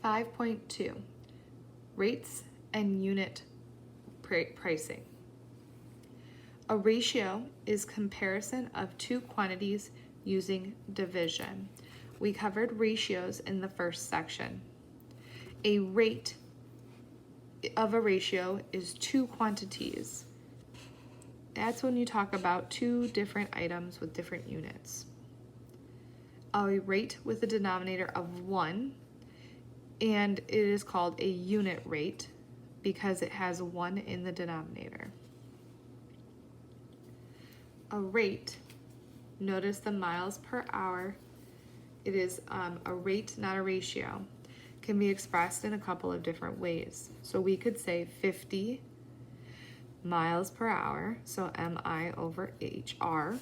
5.2, rates and unit pricing. A ratio is comparison of two quantities using division. We covered ratios in the first section. A rate of a ratio is two quantities. That's when you talk about two different items with different units. A rate with a denominator of 1, and it is called a unit rate because it has 1 in the denominator. A rate, notice the miles per hour, it is a rate, not a ratio, can be expressed in a couple of different ways. So we could say 50 miles per hour, so MI over HR.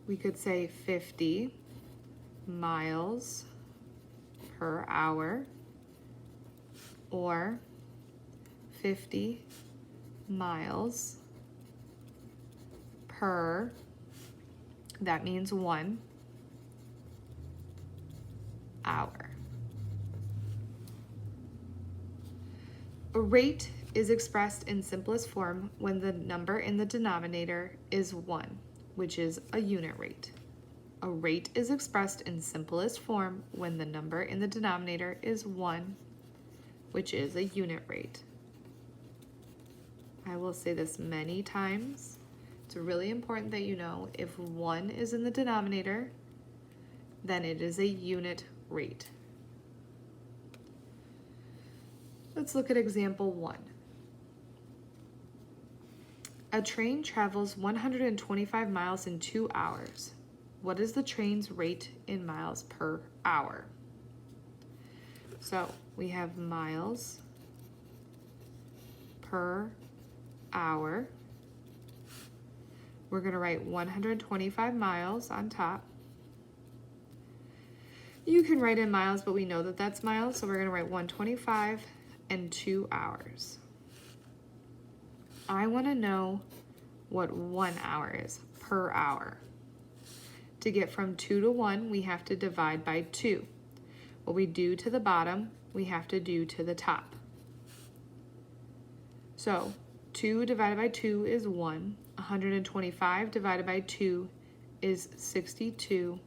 We could say 50 miles per hour, or 50 miles per, that means 1 hour. A rate is expressed in simplest form when the number in the denominator is 1, which is a unit rate. A rate is expressed in simplest form when the number in the denominator is 1, which is a unit rate. I will say this many times. It's really important that you know if 1 is in the denominator, then it is a unit rate. Let's look at example 1. A train travels 125 miles in 2 hours. What is the train's rate in miles per hour? So we have miles per hour. We're going to write 125 miles on top. You can write in miles, but we know that that's miles, so we're going to write 125 and 2 hours. I want to know what 1 hour is per hour. To get from 2 to 1, we have to divide by 2. What we do to the bottom, we have to do to the top. So 2 divided by 2 is 1. 125 divided by 2 is 62.5.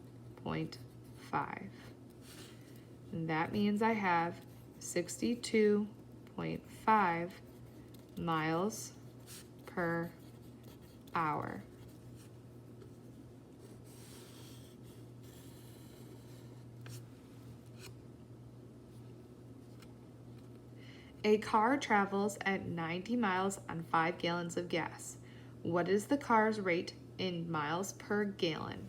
And that means I have 62.5 miles per hour. A car travels at 90 miles on 5 gallons of gas. What is the car's rate in miles per gallon?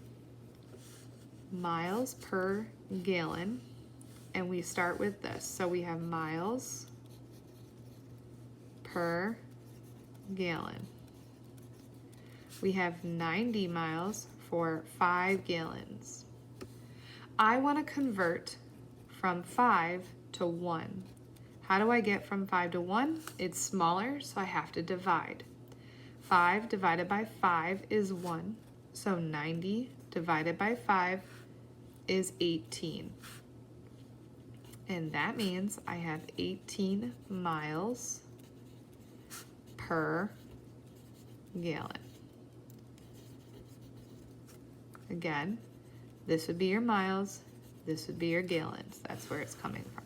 Miles per gallon, and we start with this. So we have miles per gallon. We have 90 miles for 5 gallons. I want to convert from 5 to 1. How do I get from 5 to 1? It's smaller, so I have to divide. 5 divided by 5 is 1, so 90 divided by 5 is 18. And that means I have 18 miles per gallon. Again, this would be your miles, this would be your gallons. That's where it's coming from.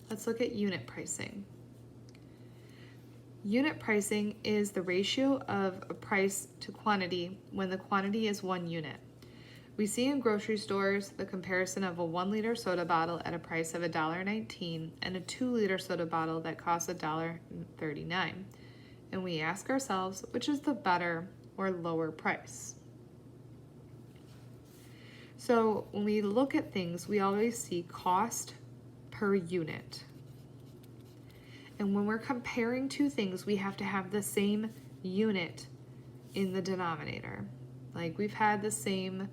Let's look at unit pricing. Unit pricing is the ratio of a price to quantity when the quantity is 1 unit. We see in grocery stores the comparison of a 1-liter soda bottle at a price of $1.19 and a 2-liter soda bottle that costs $1.39. And we ask ourselves, which is the better or lower price? So when we look at things, we always see cost per unit. And when we're comparing two things, we have to have the same unit in the denominator. Like we've had the same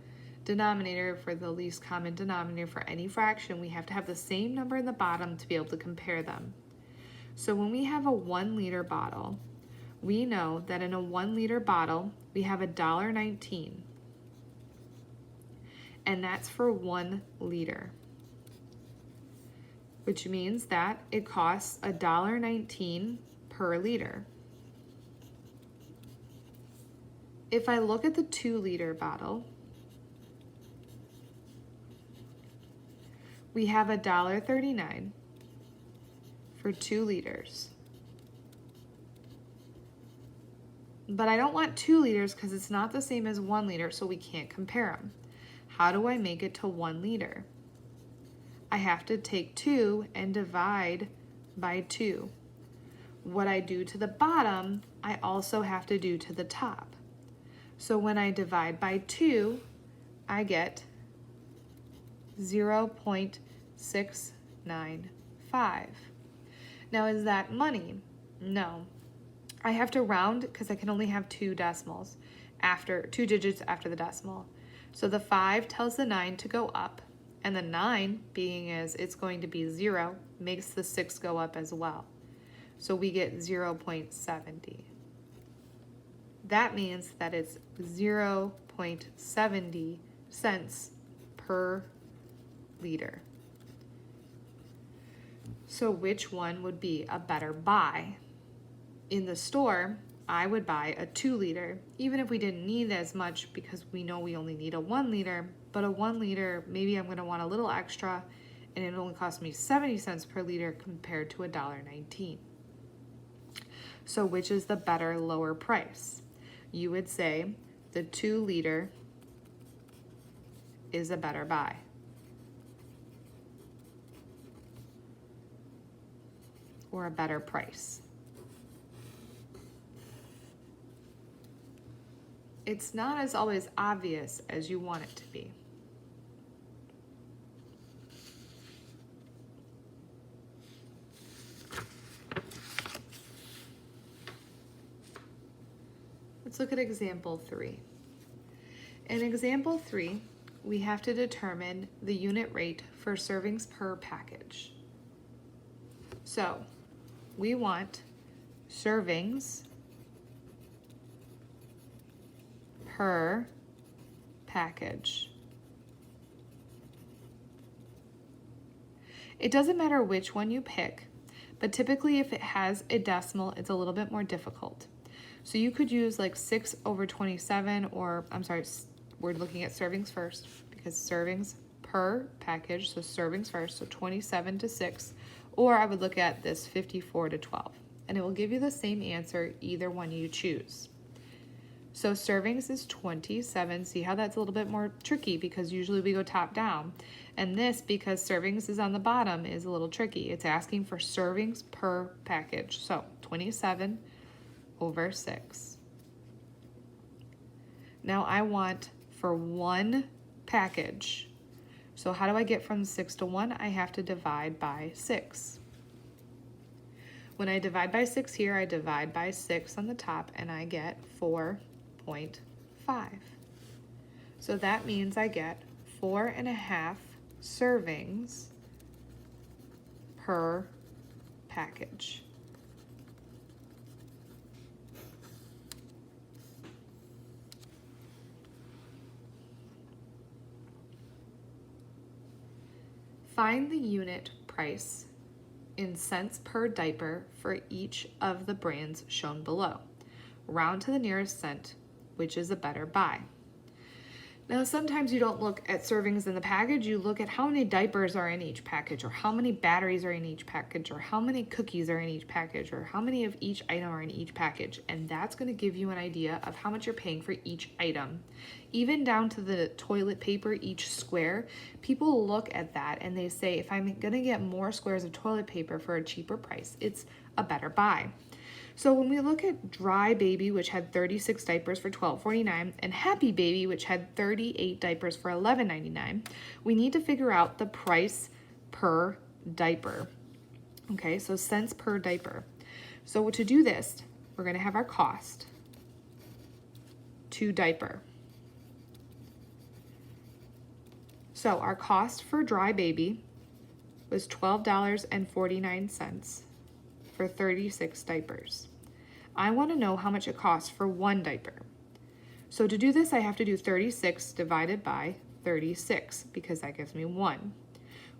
denominator for the least common denominator for any fraction, we have to have the same number in the bottom to be able to compare them. So when we have a 1-liter bottle, we know that in a 1 liter bottle, we have $1.19, and that's for 1 liter, which means that it costs $1.19 per liter. If I look at the 2 liter bottle, we have $1.39 for 2 liters. But I don't want 2 liters because it's not the same as 1 liter, so we can't compare them. How do I make it to 1 liter? I have to take 2 and divide by 2. What I do to the bottom, I also have to do to the top. So when I divide by 2, I get 0.695. Now, is that money? No. I have to round because I can only have 2 decimals after 2 digits after the decimal. So the 5 tells the 9 to go up, and the 9, being as it's going to be 0, makes the 6 go up as well. So we get 0.70. That means that it's 0.70 cents per liter. So which one would be a better buy? In the store, I would buy a 2 liter, even if we didn't need as much because we know we only need a 1 liter, but a 1 liter, maybe I'm gonna want a little extra, and it only cost me 70 cents per liter compared to $1.19. So which is the better, lower price? You would say the 2 liter is a better buy. Or a better price. It's not as always obvious as you want it to be. Let's look at example 3. In example 3, we have to determine the unit rate for servings per package. So we want servings per package. It doesn't matter which one you pick, but typically if it has a decimal, it's a little bit more difficult. So you could use like 6/27, or I'm sorry, we're looking at servings first because servings per package, so servings first, so 27 to 6, or I would look at this 54 to 12, and it will give you the same answer either one you choose. So servings is 27. See how that's a little bit more tricky because usually we go top down. And this, because servings is on the bottom, is a little tricky. It's asking for servings per package. So 27 over 6. Now I want for 1 package. So how do I get from 6 to 1? I have to divide by 6. When I divide by 6 here, I divide by 6 on the top, and I get 4.5. So that means I get 4.5 servings per package. Find the unit price in cents per diaper for each of the brands shown below. Round to the nearest cent, which is a better buy. Now, sometimes you don't look at servings in the package, you look at how many diapers are in each package, or how many batteries are in each package, or how many cookies are in each package, or how many of each item are in each package. And that's going to give you an idea of how much you're paying for each item. Even down to the toilet paper, each square, people look at that and they say, if I'm going to get more squares of toilet paper for a cheaper price, it's a better buy. So when we look at Dry Baby, which had 36 diapers for $12.49, and Happy Baby, which had 38 diapers for $11.99, we need to figure out the price per diaper. Okay, so cents per diaper. So to do this, we're going to have our cost to diaper. So our cost for Dry Baby was $12.49 for 36 diapers. I want to know how much it costs for one diaper. So to do this, I have to do 36 divided by 36 because that gives me 1.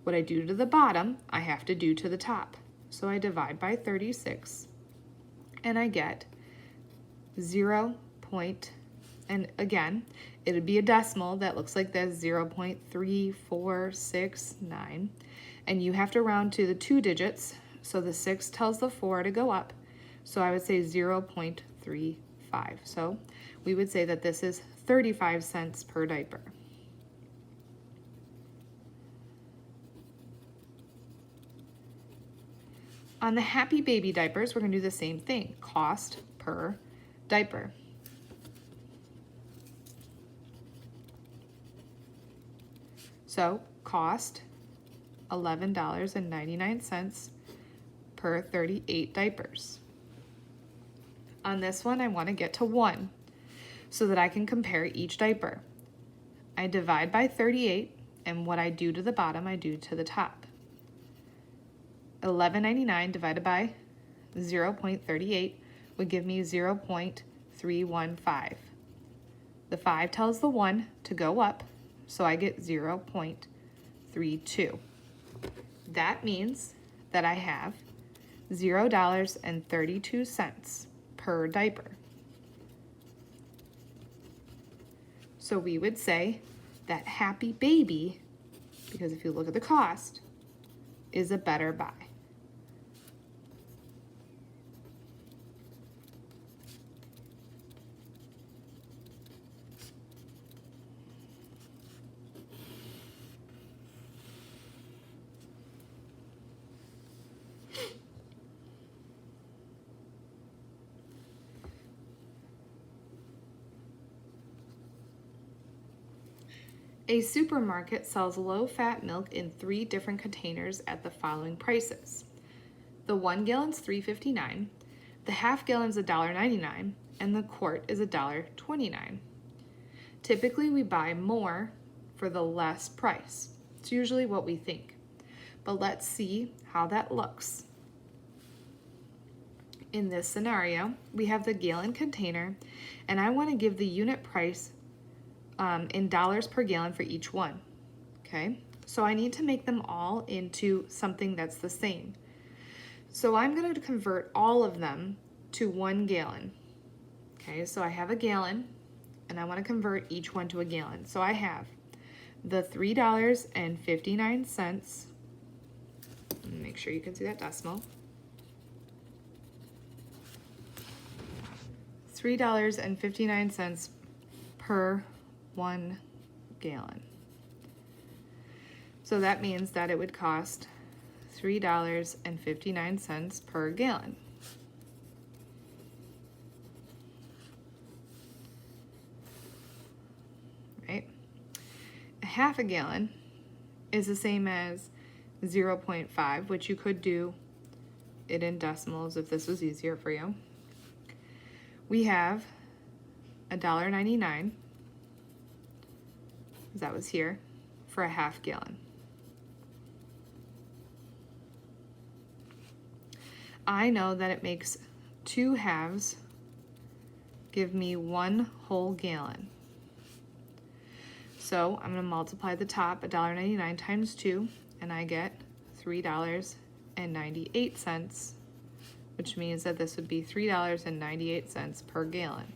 What I do to the bottom, I have to do to the top. So I divide by 36 and I get 0. And again, it would be a decimal that looks like this, 0.3469. And you have to round to the 2 digits. So the 6 tells the 4 to go up. So I would say 0.35. So we would say that this is 35 cents per diaper. On the Happy Baby diapers, we're going to do the same thing, cost per diaper. So cost $11.99 per 38 diapers. On this one, I want to get to 1 so that I can compare each diaper. I divide by 38, and what I do to the bottom, I do to the top. $11.99 divided by 0.38 would give me 0.315. The 5 tells the 1 to go up, so I get 0.32. That means that I have $0.32 per diaper. So we would say that Happy Baby, because if you look at the cost, is a better buy. A supermarket sells low-fat milk in 3 different containers at the following prices. The 1 gallon's $3.59, the half gallon's $1.99, and the quart is $1.29. Typically, we buy more for the less price. It's usually what we think. But let's see how that looks. In this scenario, we have the gallon container, and I want to give the unit price in dollars per gallon for each one, okay? So I need to make them all into something that's the same. So I'm going to convert all of them to 1 gallon, okay? So I have a gallon, and I want to convert each one to a gallon. So I have the $3.59, make sure you can see that decimal, $3.59 per 1 gallon. So that means that it would cost $3.59 per gallon. Right? A half a gallon is the same as 0.5, which you could do it in decimals if this was easier for you. We have $1.99. That was here, for a half gallon. I know that it makes 2 halves give me 1 whole gallon. So I'm going to multiply the top, $1.99 times 2, and I get $3.98, which means that this would be $3.98 per gallon.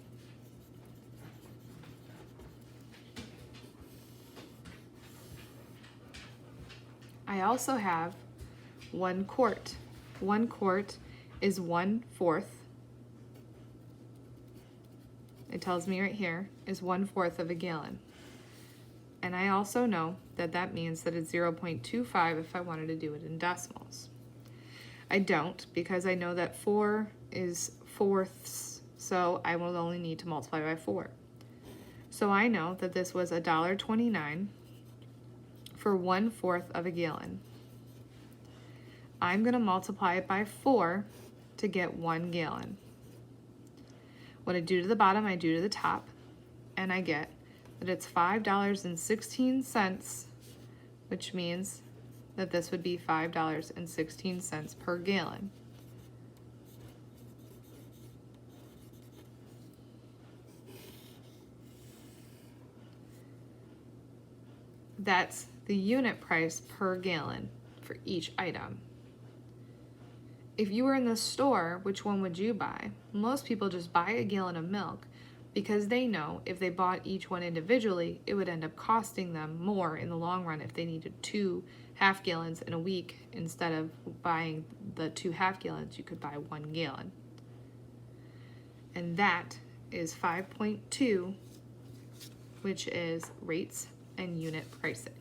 I also have 1 quart. 1 quart is 1/4. It tells me right here is 1/4 of a gallon. And I also know that that means that it's 0.25 if I wanted to do it in decimals. I don't, because I know that 4 is fourths, so I will only need to multiply by 4. So I know that this was $1.29 for 1/4 of a gallon. I'm going to multiply it by 4 to get 1 gallon. What I do to the bottom, I do to the top, and I get that it's $5.16, which means that this would be $5.16 per gallon. That's the unit price per gallon for each item. If you were in the store, which one would you buy? Most people just buy a gallon of milk because they know if they bought each one individually, it would end up costing them more in the long run if they needed 2 half gallons in a week. Instead of buying the 2 half gallons, you could buy 1 gallon. And that is 5.2, which is rates and unit pricing.